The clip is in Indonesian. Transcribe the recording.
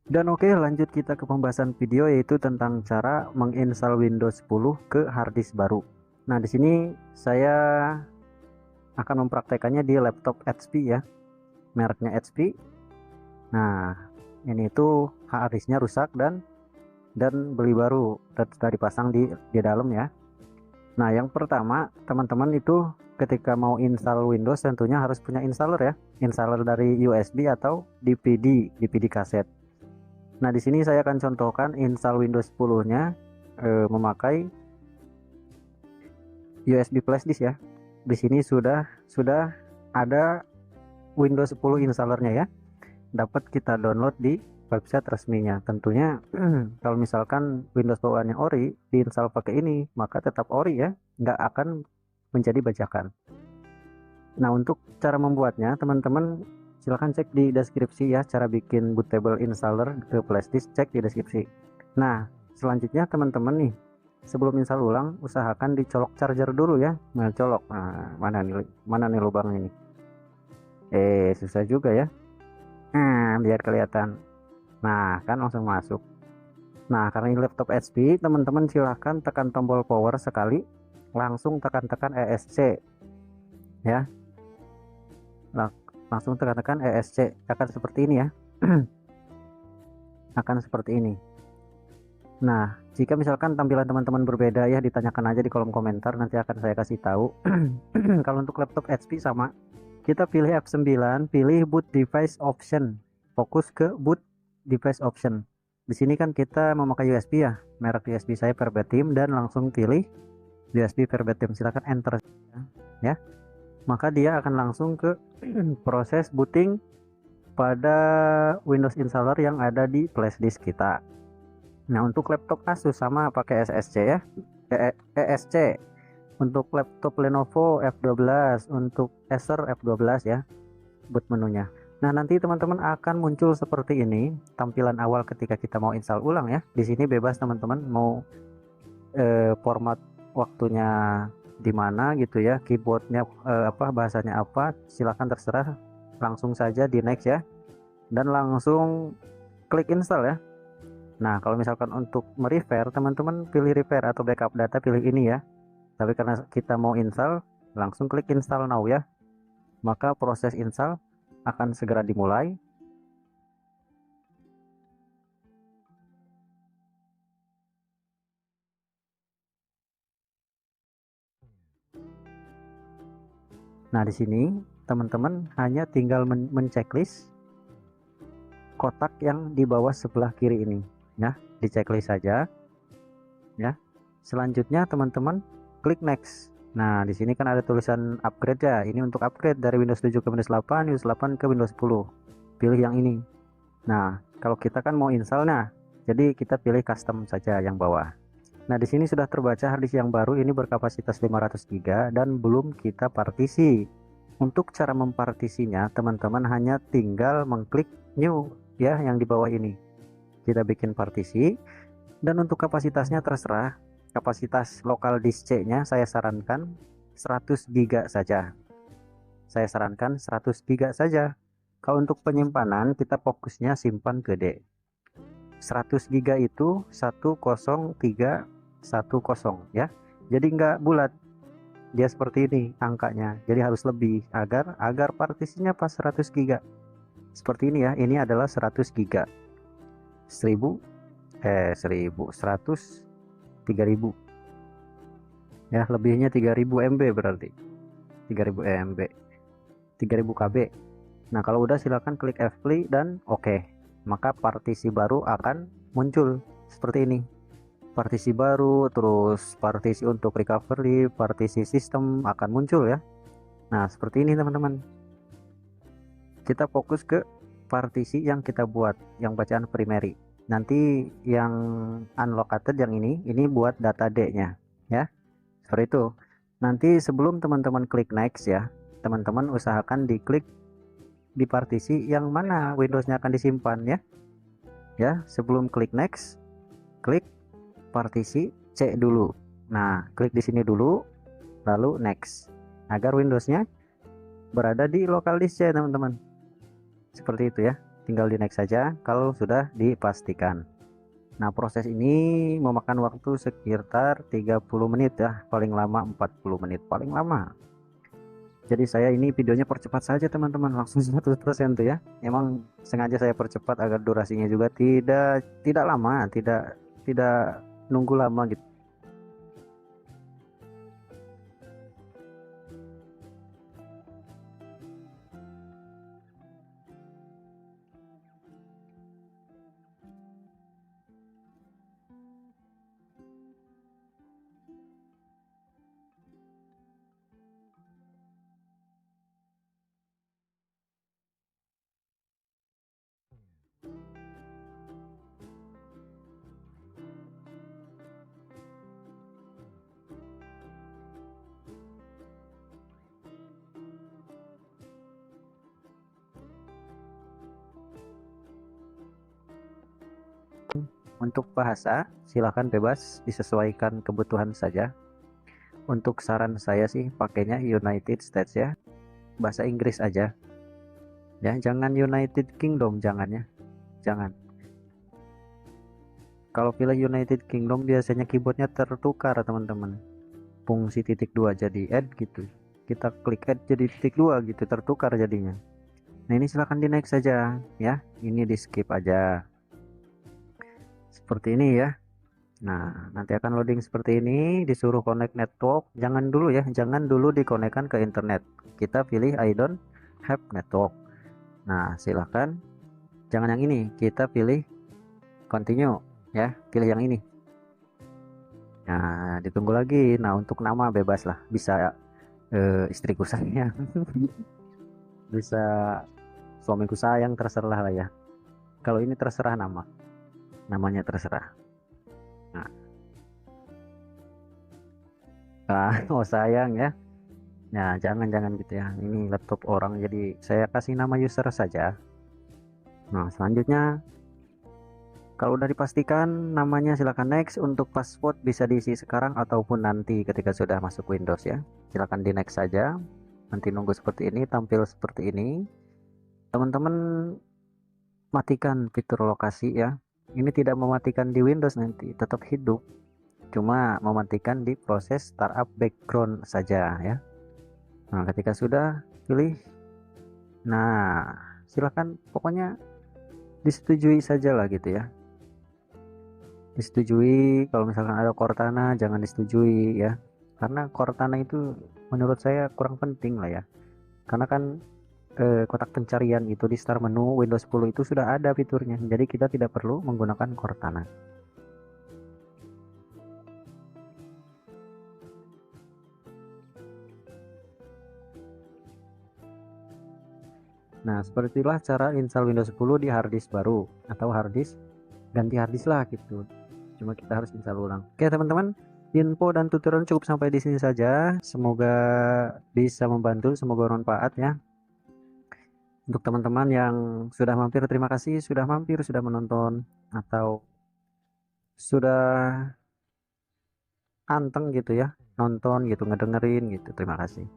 Dan oke, lanjut kita ke pembahasan video yaitu tentang cara menginstal Windows 10 ke harddisk baru. Nah, di sini saya akan mempraktekannya di laptop HP ya, mereknya HP. Nah, ini itu harddisknya rusak dan beli baru dan sudah dipasang di dalam ya. Nah, yang pertama teman-teman itu ketika mau install Windows tentunya harus punya installer ya, installer dari USB atau DVD kaset. Nah, di sini saya akan contohkan install Windows 10-nya memakai USB flash disk ya. Di sini sudah ada Windows 10 installernya ya. Dapat kita download di website resminya. Tentunya kalau misalkan Windows bawaannya ori, diinstal pakai ini, maka tetap ori ya, nggak akan menjadi bajakan. Nah, untuk cara membuatnya, teman-teman silahkan cek di deskripsi ya, cara bikin bootable installer ke flashdisk, cek di deskripsi. Nah, selanjutnya teman-teman nih, sebelum install ulang, usahakan dicolok charger dulu ya. Nah, colok. Nah, mana nih lubangnya ini? Susah juga ya. Nah, biar kelihatan. Nah, kan langsung masuk. Nah, karena ini laptop HP, teman-teman silahkan tekan tombol power sekali, langsung tekan-tekan ESC ya. Langsung tekan-tekan ESC, akan seperti ini ya. Akan seperti ini. Nah, jika misalkan tampilan teman-teman berbeda ya, ditanyakan aja di kolom komentar, nanti akan saya kasih tahu. Kalau untuk laptop HP sama, kita pilih F9, pilih boot device option, fokus ke boot device option. Di sini kan kita memakai USB ya, merek USB saya verbatim, dan langsung pilih USB verbatim. Silakan enter ya, maka dia akan langsung ke proses booting pada Windows installer yang ada di flashdisk kita. Nah, untuk laptop Asus sama pakai SSC ya, ESC. Untuk laptop Lenovo F12, untuk Acer F12 ya, boot menunya. Nah, nanti teman-teman akan muncul seperti ini tampilan awal ketika kita mau install ulang ya. Di sini bebas teman-teman mau format waktunya di mana gitu ya, keyboardnya apa, bahasanya apa, silahkan terserah. Langsung saja di next ya, dan langsung klik install ya. Nah, kalau misalkan untuk merepair, teman-teman pilih repair atau backup data, pilih ini ya. Tapi karena kita mau install, langsung klik install now ya. Maka proses install akan segera dimulai. Nah, di sini teman-teman hanya tinggal menceklis kotak yang di bawah sebelah kiri ini ya, diceklis saja ya. Selanjutnya teman-teman klik next. Nah, di sini kan ada tulisan upgrade ya. Ini untuk upgrade dari Windows 7 ke Windows 8, Windows 8 ke Windows 10. Pilih yang ini. Nah, kalau kita kan mau install, nah, jadi kita pilih custom saja yang bawah. Nah, di sini sudah terbaca harddisk yang baru ini berkapasitas 500 GB dan belum kita partisi. Untuk cara mempartisinya, teman-teman hanya tinggal mengklik new ya, yang di bawah ini. Kita bikin partisi, dan untuk kapasitasnya terserah. Kapasitas lokal disk C-nya saya sarankan 100 GB saja. Saya sarankan 100 GB saja. Kalau untuk penyimpanan, kita fokusnya simpan ke D. 100 GB itu 10310 ya. Jadi nggak bulat. Dia seperti ini angkanya. Jadi harus lebih agar partisinya pas 100 GB. Seperti ini ya. Ini adalah 100 GB. 100 3000 ya, lebihnya 3000 MB, berarti 3000 MB, 3000 KB. Nah, kalau udah silakan klik F-play dan oke. Maka partisi baru akan muncul seperti ini. Partisi baru, terus partisi untuk recovery, partisi sistem akan muncul ya. Nah, seperti ini teman-teman. Kita fokus ke partisi yang kita buat, yang bacaan primary. Nanti yang unlocated yang ini buat data D-nya ya. Seperti itu. Nanti sebelum teman-teman klik next ya, teman-teman usahakan diklik di partisi yang mana Windows-nya akan disimpan ya. Ya, sebelum klik next, klik partisi C dulu. Nah, klik di sini dulu, lalu next, agar Windows-nya berada di local disk C, teman-teman. Seperti itu ya. tinggal di next saja kalau sudah dipastikan. Nah, proses ini memakan waktu sekitar 30 menit ya, paling lama 40 menit paling lama. Jadi saya ini videonya percepat saja teman-teman, langsung 100% tuh ya. Emang sengaja saya percepat agar durasinya juga tidak lama, tidak nunggu lama gitu. Untuk bahasa silahkan bebas disesuaikan kebutuhan saja. Untuk saran saya sih pakainya United States ya, bahasa Inggris aja ya, jangan United Kingdom, jangan ya, jangan. Kalau pilih United Kingdom biasanya keyboardnya tertukar teman-teman, fungsi titik dua jadi add gitu, kita klik add jadi titik dua gitu, tertukar jadinya. Nah ini silahkan di next saja ya, ini di skip aja seperti ini ya. Nah nanti akan loading seperti ini, disuruh connect network, jangan dulu ya, jangan dulu dikonekkan ke internet, kita pilih I don't have network. Nah silahkan, jangan yang ini, kita pilih continue ya, pilih yang ini. Nah ditunggu lagi. Nah untuk nama bebas lah, bisa istriku sayang bisa suamiku sayang, terserah lah ya. Kalau ini terserah, namanya terserah. Nah oh sayang ya, ya jangan gitu ya, ini laptop orang jadi saya kasih nama user saja. Nah selanjutnya kalau udah dipastikan namanya silahkan next. Untuk password bisa diisi sekarang ataupun nanti ketika sudah masuk Windows ya, silahkan di next saja. Nanti nunggu seperti ini, tampil seperti ini. Teman-teman matikan fitur lokasi ya, ini tidak mematikan di Windows, nanti tetap hidup, cuma mematikan di proses startup background saja ya. Nah ketika sudah pilih, nah silahkan pokoknya disetujui saja lah gitu ya, disetujui. Kalau misalkan ada Cortana jangan disetujui ya, karena Cortana itu menurut saya kurang penting lah ya, karena kan kotak pencarian itu di start menu Windows 10 itu sudah ada fiturnya, jadi kita tidak perlu menggunakan Cortana. Nah sepertilah cara install Windows 10 di harddisk baru, atau harddisk ganti harddisk lah gitu, cuma kita harus install ulang. Oke teman-teman, info dan tutorial cukup sampai di sini saja, semoga bisa membantu, semoga bermanfaat ya. Untuk teman-teman yang sudah mampir, terima kasih sudah mampir, sudah menonton, atau sudah anteng gitu ya, nonton gitu, ngedengerin gitu, terima kasih.